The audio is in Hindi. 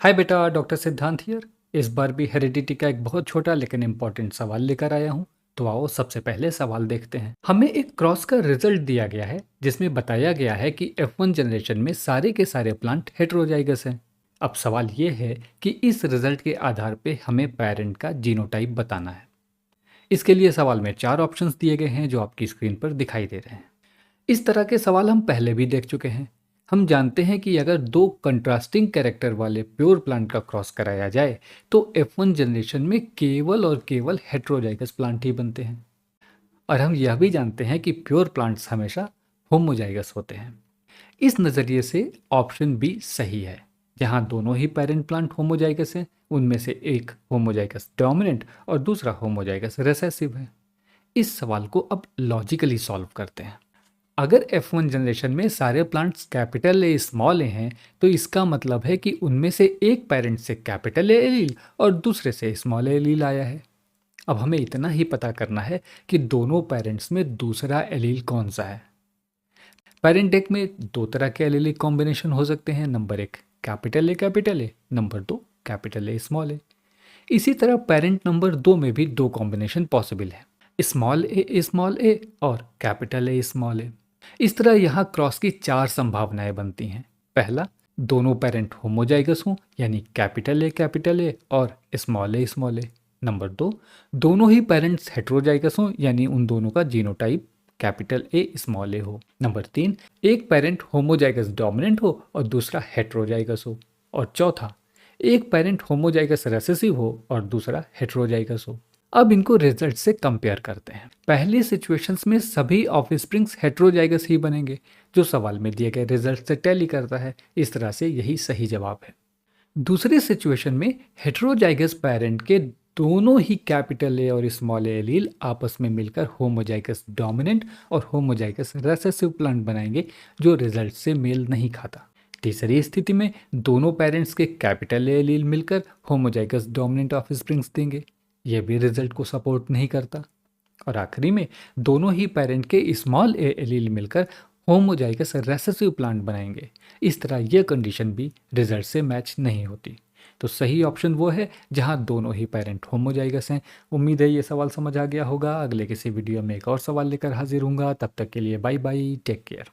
हाय बेटा, डॉक्टर सिद्धांत हियर। इस बार भी हेरिडिटी का एक बहुत छोटा लेकिन इम्पोर्टेंट सवाल लेकर आया हूँ। तो आओ सबसे पहले सवाल देखते हैं। हमें एक क्रॉस का रिजल्ट दिया गया है जिसमें बताया गया है कि F1 जनरेशन में सारे के सारे प्लांट हेटेरोजाइगस हैं। अब सवाल ये है कि इस रिजल्ट के आधार पे हमें पेरेंट का जीनोटाइप बताना है। इसके लिए सवाल में 4 ऑप्शंस दिए गए हैं जो आपकी स्क्रीन पर दिखाई दे रहे हैं। इस तरह के सवाल हम पहले भी देख चुके हैं। हम जानते हैं कि अगर दो कंट्रास्टिंग कैरेक्टर वाले प्योर प्लांट का क्रॉस कराया जाए तो F1 जनरेशन में केवल और केवल हेट्रोजाइगस प्लांट ही बनते हैं। और हम यह भी जानते हैं कि प्योर प्लांट्स हमेशा होमोजाइगस होते हैं। इस नज़रिए से ऑप्शन बी सही है। जहां दोनों ही पेरेंट प्लांट होमोजाइगस हैं, उनमें से एक होमोजाइगस डोमिनेंट और दूसरा होमोजाइगस रिसेसिव है। इस सवाल को अब लॉजिकली सॉल्व करते हैं। अगर F1 जनरेशन में सारे प्लांट्स कैपिटल ए स्मॉल ए हैं तो इसका मतलब है कि उनमें से एक पेरेंट से कैपिटल ए एलील और दूसरे से स्मॉल ए एलील आया है। अब हमें इतना ही पता करना है कि दोनों पेरेंट्स में दूसरा एलील कौन सा है। पेरेंट एक में दो तरह के एलीलिक कॉम्बिनेशन हो सकते हैं। नंबर एक कैपिटल ए, नंबर दो कैपिटल ए स्मॉल ए। इसी तरह पेरेंट नंबर दो में भी दो कॉम्बिनेशन पॉसिबल है, स्मॉल ए और कैपिटल ए स्मॉल ए। इस तरह यहाँ क्रॉस की चार संभावनाएं बनती हैं। पहला, दोनों पेरेंट होमोजाइगस हों यानी कैपिटल ए और स्मॉल ए। नंबर दो, दोनों ही पेरेंट्स हेट्रोजाइगस हों यानी उन दोनों का जीनोटाइप कैपिटल ए स्मॉल ए हो। नंबर तीन, एक पेरेंट होमोजाइगस डोमिनेंट हो और दूसरा हेट्रोजाइगस हो। और चौथा, एक पेरेंट होमोजाइगस रेसेसिव हो और दूसरा हेट्रोजाइगस हो। अब इनको रिजल्ट से कंपेयर करते हैं। पहली सिचुएशंस में सभी ऑफस्प्रिंग्स हेट्रोजाइगस ही बनेंगे, जो सवाल में दिए गए रिजल्ट से टैली करता है। इस तरह से यही सही जवाब है। दूसरी सिचुएशन में हेट्रोजाइगस पेरेंट के दोनों ही कैपिटल ए और स्मॉल ए एलील आपस में मिलकर होमोजाइगस डोमिनेंट और होमोजाइगस रेसेसिव प्लांट बनाएंगे, जो रिजल्ट से मेल नहीं खाता। तीसरी स्थिति में दोनों पेरेंट्स के कैपिटल ए एलील मिलकर होमोजाइगस डोमिनेंट ऑफस्प्रिंग्स देंगे, यह भी रिजल्ट को सपोर्ट नहीं करता। और आखिरी में दोनों ही पेरेंट के स्मॉल ए एलील मिलकर होमोजाइगस रेसेसिव प्लांट बनाएंगे। इस तरह यह कंडीशन भी रिजल्ट से मैच नहीं होती। तो सही ऑप्शन वो है जहां दोनों ही पेरेंट होमोजाइगस हैं। उम्मीद है ये सवाल समझ आ गया होगा। अगले किसी वीडियो में एक और सवाल लेकर हाजिर हूँगा। तब तक के लिए बाय बाय, टेक केयर।